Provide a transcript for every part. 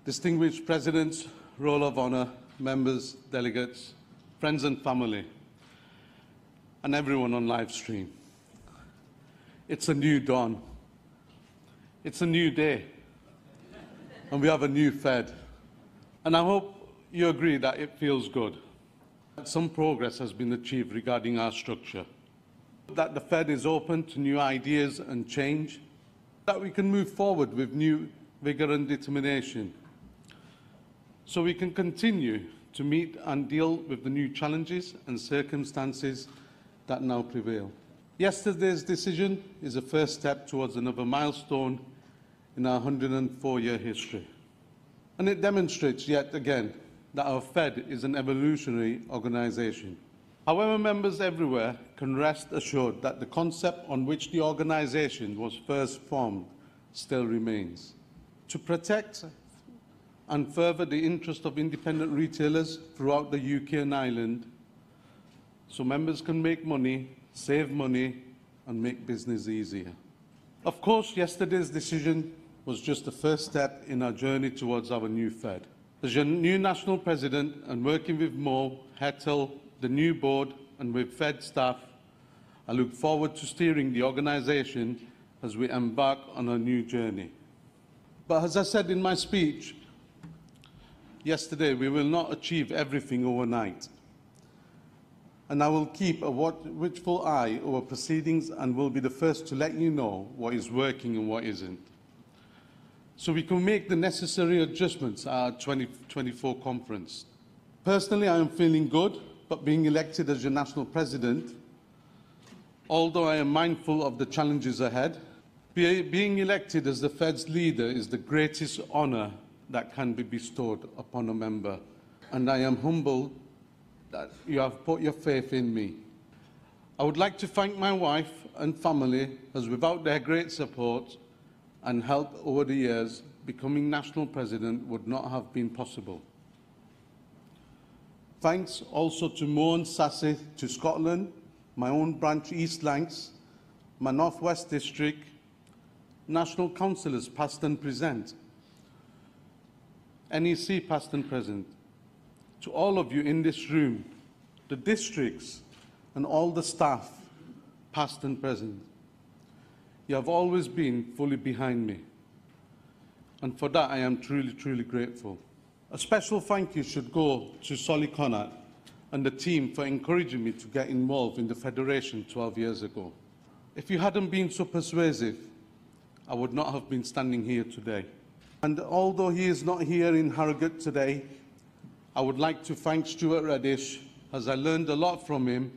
distinguished presidents, roll of honour, members, delegates, friends and family, and everyone on live stream. It's a new dawn. It's a new day. And we have a new Fed. And I hope you agree that it feels good. Some progress has been achieved regarding our structure. That the Fed is open to new ideas and change. That we can move forward with new vigour and determination. So we can continue to meet and deal with the new challenges and circumstances that now prevail. Yesterday's decision is a first step towards another milestone in our 104-year history. And it demonstrates yet again that our Fed is an evolutionary organisation. However, members everywhere can rest assured that the concept on which the organisation was first formed still remains. To protect and further the interest of independent retailers throughout the UK and Ireland, so members can make money, save money, and make business easier. Of course, yesterday's decision was just the first step in our journey towards our new Fed. As your new national president and working with Mo, Hettel, the new board, and with Fed staff, I look forward to steering the organisation as we embark on a new journey. But as I said in my speech yesterday, we will not achieve everything overnight. And I will keep a watchful eye over proceedings and will be the first to let you know what is working and what isn't, so we can make the necessary adjustments at our 2024 conference. Personally, I am feeling good, but being elected as your national president, although I am mindful of the challenges ahead, being elected as the Fed's leader is the greatest honour that can be bestowed upon a member, and I am humbled that you have put your faith in me. I would like to thank my wife and family, as without their great support and help over the years, becoming national president would not have been possible. Thanks also to Mo and Sassy, to Scotland, my own branch East Lancs, my North West District, national councillors past and present, NEC past and present, to all of you in this room, the districts and all the staff, past and present. You have always been fully behind me, and for that I am truly, truly grateful. A special thank you should go to Solly Connacht and the team for encouraging me to get involved in the Federation 12 years ago. If you hadn't been so persuasive, I would not have been standing here today. And although he is not here in Harrogate today, I would like to thank Stuart Reddish, as I learned a lot from him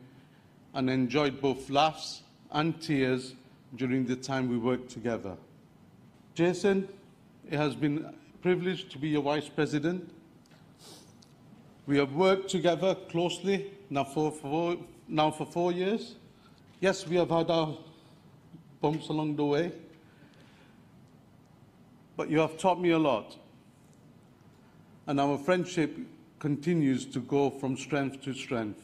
and enjoyed both laughs and tears during the time we worked together. Jason, it has been a privilege to be your Vice President. We have worked together closely now for 4 years. Yes, we have had our bumps along the way, but you have taught me a lot, and our friendship continues to go from strength to strength.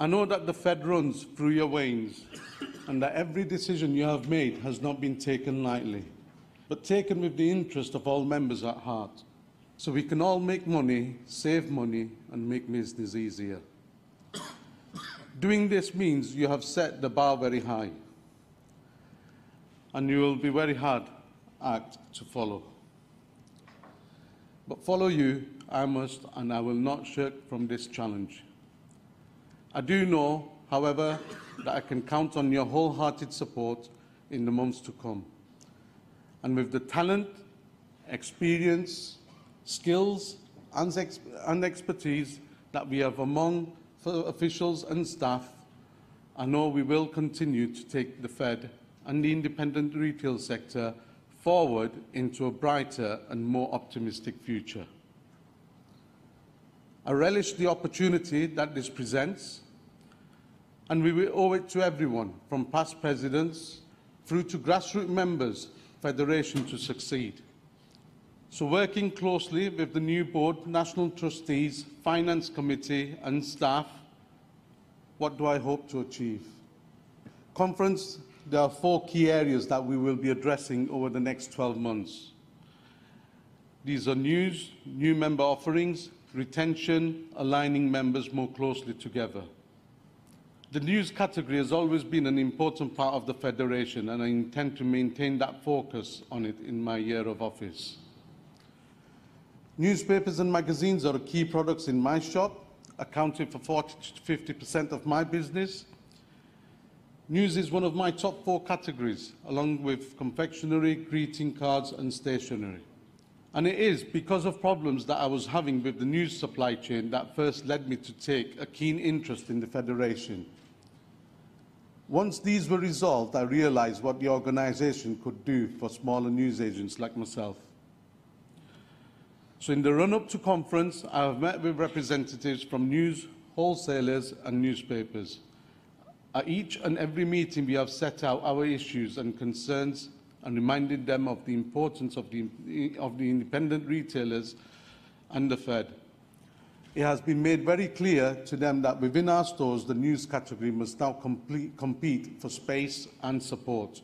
I know that the Fed runs through your veins and that every decision you have made has not been taken lightly, but taken with the interest of all members at heart, so we can all make money, save money, and make business easier. Doing this means you have set the bar very high, and you will be very hard act to follow. But follow you, I must, and I will not shirk from this challenge. I do know, however, that I can count on your wholehearted support in the months to come. And with the talent, experience, skills, and expertise that we have among officials and staff, I know we will continue to take the Fed and the independent retail sector forward into a brighter and more optimistic future. I relish the opportunity that this presents, and we will owe it to everyone, from past presidents through to grassroots members, Federation to succeed. So working closely with the new board, national trustees, finance committee and staff, what do I hope to achieve? Conference, there are 4 key areas that we will be addressing over the next 12 months. These are news, new member offerings, retention, aligning members more closely together. The news category has always been an important part of the Federation, and I intend to maintain that focus on it in my year of office. Newspapers and magazines are key products in my shop, accounting for 40 to 50% of my business. News is one of my top 4 categories, along with confectionery, greeting cards and stationery. And it is because of problems that I was having with the news supply chain that first led me to take a keen interest in the Federation. Once these were resolved, I realised what the organisation could do for smaller newsagents like myself. So in the run-up to conference, I have met with representatives from news, wholesalers and newspapers. At each and every meeting, we have set out our issues and concerns and reminded them of the importance of the independent retailers and the Fed. It has been made very clear to them that within our stores, the news category must now compete for space and support.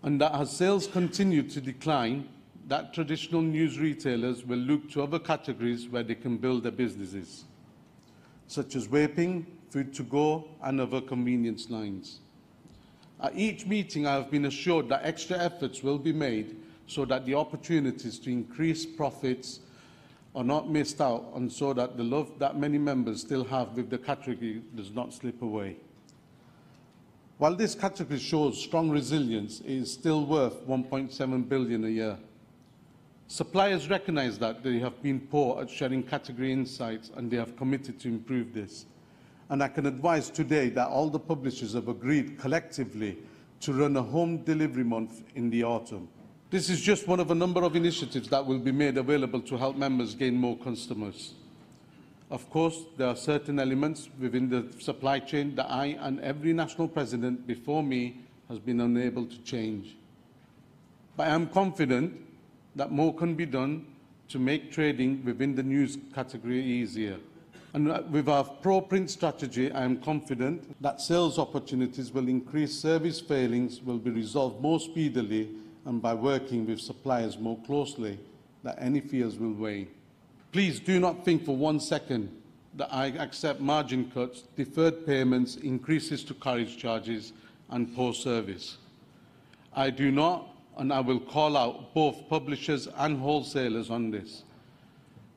And that as sales continue to decline, that traditional news retailers will look to other categories where they can build their businesses, such as vaping, food to go, and other convenience lines. At each meeting, I have been assured that extra efforts will be made so that the opportunities to increase profits are not missed out, and so that the love that many members still have with the category does not slip away. While this category shows strong resilience, it is still worth $1.7 billion a year. Suppliers recognise that they have been poor at sharing category insights, and they have committed to improve this. And I can advise today that all the publishers have agreed collectively to run a home delivery month in the autumn. This is just one of a number of initiatives that will be made available to help members gain more customers. Of course, there are certain elements within the supply chain that I and every national president before me has been unable to change. But I am confident that more can be done to make trading within the news category easier. And with our pro-print strategy, I am confident that sales opportunities will increase, service failings will be resolved more speedily, and by working with suppliers more closely, that any fears will wane. Please do not think for 1 second that I accept margin cuts, deferred payments, increases to carriage charges, and poor service. I do not, and I will call out both publishers and wholesalers on this.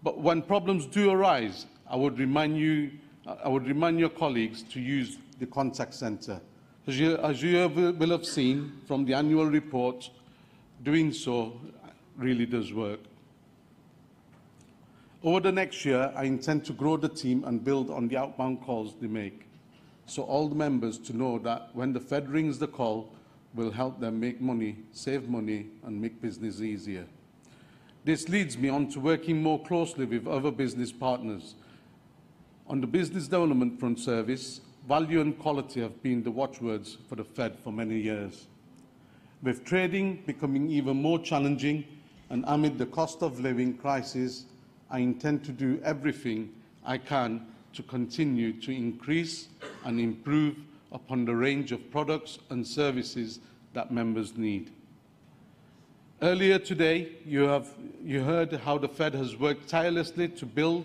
But when problems do arise, I would remind your colleagues to use the contact centre. As you will have seen from the annual report, doing so really does work. Over the next year, I intend to grow the team and build on the outbound calls they make, so all the members to know that when the Fed rings the call, will help them make money, save money, and make business easier. This leads me on to working more closely with other business partners. On the business development front service, value and quality have been the watchwords for the Fed for many years. With trading becoming even more challenging and amid the cost of living crisis, I intend to do everything I can to continue to increase and improve upon the range of products and services that members need. Earlier today, you heard how the Fed has worked tirelessly to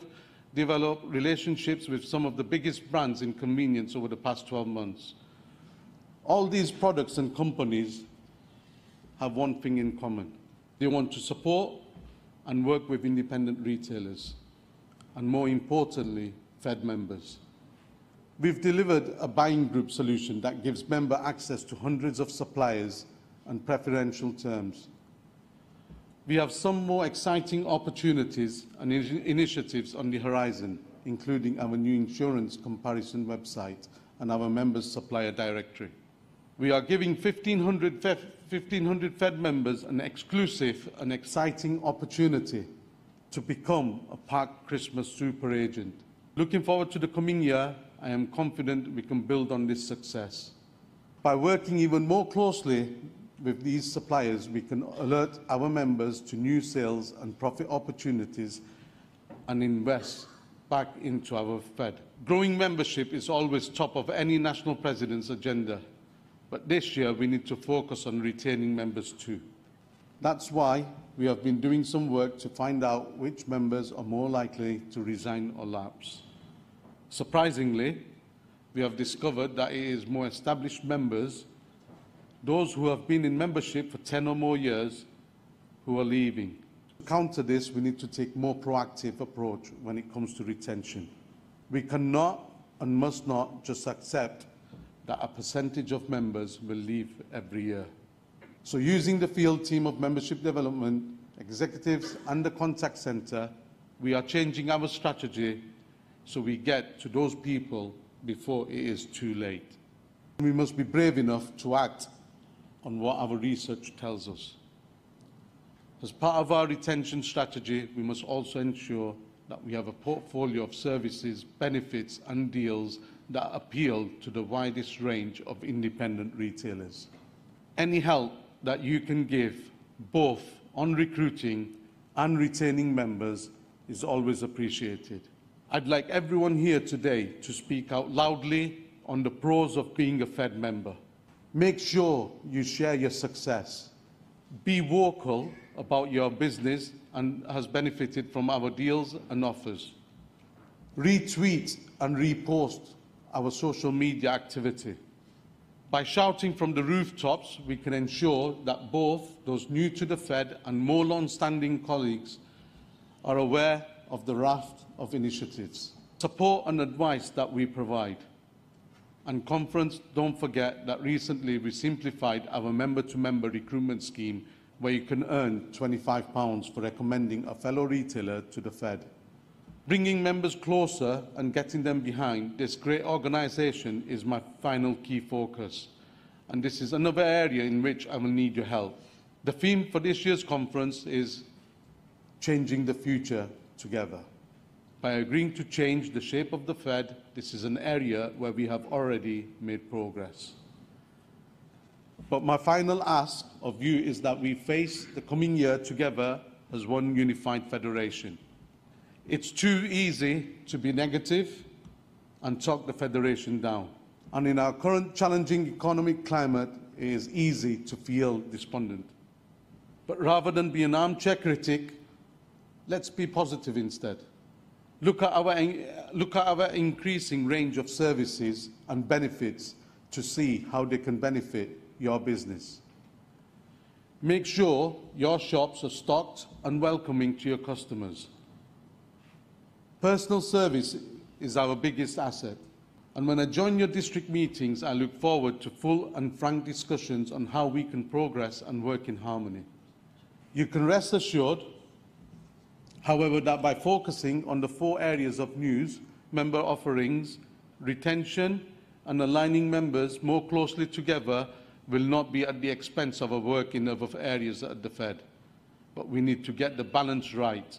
develop relationships with some of the biggest brands in convenience over the past 12 months. All these products and companies have one thing in common. They want to support and work with independent retailers, and more importantly, Fed members. We've delivered a buying group solution that gives member access to hundreds of suppliers and preferential terms. We have some more exciting opportunities and initiatives on the horizon, including our new insurance comparison website and our members' supplier directory. We are giving 1,500 Fed members an exclusive and exciting opportunity to become a Park Christmas super agent. Looking forward to the coming year, I am confident we can build on this success. By working even more closely with these suppliers, we can alert our members to new sales and profit opportunities and invest back into our Fed. Growing membership is always top of any national president's agenda, but this year we need to focus on retaining members too. That's why we have been doing some work to find out which members are more likely to resign or lapse. Surprisingly, we have discovered that it is more established members, those who have been in membership for 10 or more years, who are leaving. To counter this, we need to take a more proactive approach when it comes to retention. We cannot and must not just accept that a percentage of members will leave every year. So using the field team of membership development, executives and the contact centre, we are changing our strategy so we get to those people before it is too late. We must be brave enough to act on what our research tells us. As part of our retention strategy, we must also ensure that we have a portfolio of services, benefits and deals that appeal to the widest range of independent retailers. Any help that you can give, both on recruiting and retaining members, is always appreciated. I'd like everyone here today to speak out loudly on the pros of being a Fed member. Make sure you share your success. Be vocal about your business and has benefited from our deals and offers. Retweet and repost our social media activity. By shouting from the rooftops, we can ensure that both those new to the Fed and more long-standing colleagues are aware of the raft of initiatives, support and advice that we provide. And conference, don't forget that recently we simplified our member-to-member recruitment scheme where you can earn £25 for recommending a fellow retailer to the Fed. Bringing members closer and getting them behind this great organisation is my final key focus. And this is another area in which I will need your help. The theme for this year's conference is Changing the Future Together. By agreeing to change the shape of the Fed, this is an area where we have already made progress. But my final ask of you is that we face the coming year together as one unified federation. It's too easy to be negative and talk the federation down. And in our current challenging economic climate, it is easy to feel despondent. But rather than be an armchair critic, let's be positive instead. Look at our increasing range of services and benefits to see how they can benefit your business. Make sure your shops are stocked and welcoming to your customers. Personal service is our biggest asset, and when I join your district meetings, I look forward to full and frank discussions on how we can progress and work in harmony. You can rest assured, however, that by focusing on the 4 areas of news, member offerings, retention, and aligning members more closely together will not be at the expense of our work in other areas at the Fed. But we need to get the balance right,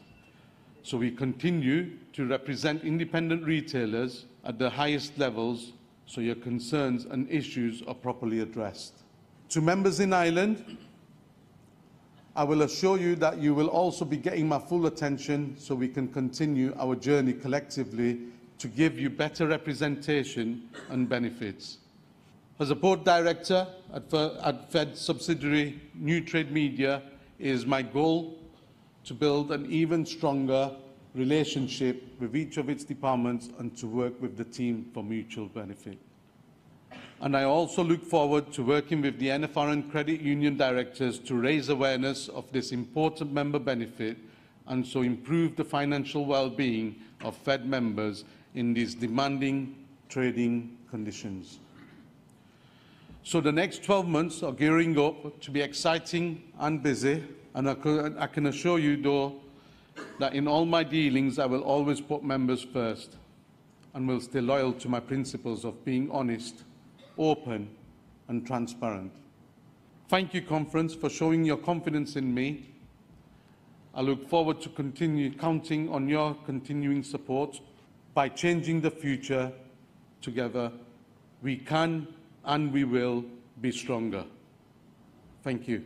so we continue to represent independent retailers at the highest levels, so your concerns and issues are properly addressed. To members in Ireland, I will assure you that you will also be getting my full attention so we can continue our journey collectively to give you better representation and benefits. As a board director at Fed subsidiary New Trade Media, it is my goal to build an even stronger relationship with each of its departments and to work with the team for mutual benefit. And I also look forward to working with the NFR and credit union directors to raise awareness of this important member benefit and so improve the financial well-being of Fed members in these demanding trading conditions. So the next 12 months are gearing up to be exciting and busy, and I can assure you, though, that in all my dealings I will always put members first and will stay loyal to my principles of being honest, open and transparent. Thank you, Conference, for showing your confidence in me. I look forward to continue counting on your continuing support. By changing the future together, we can and we will be stronger. Thank you.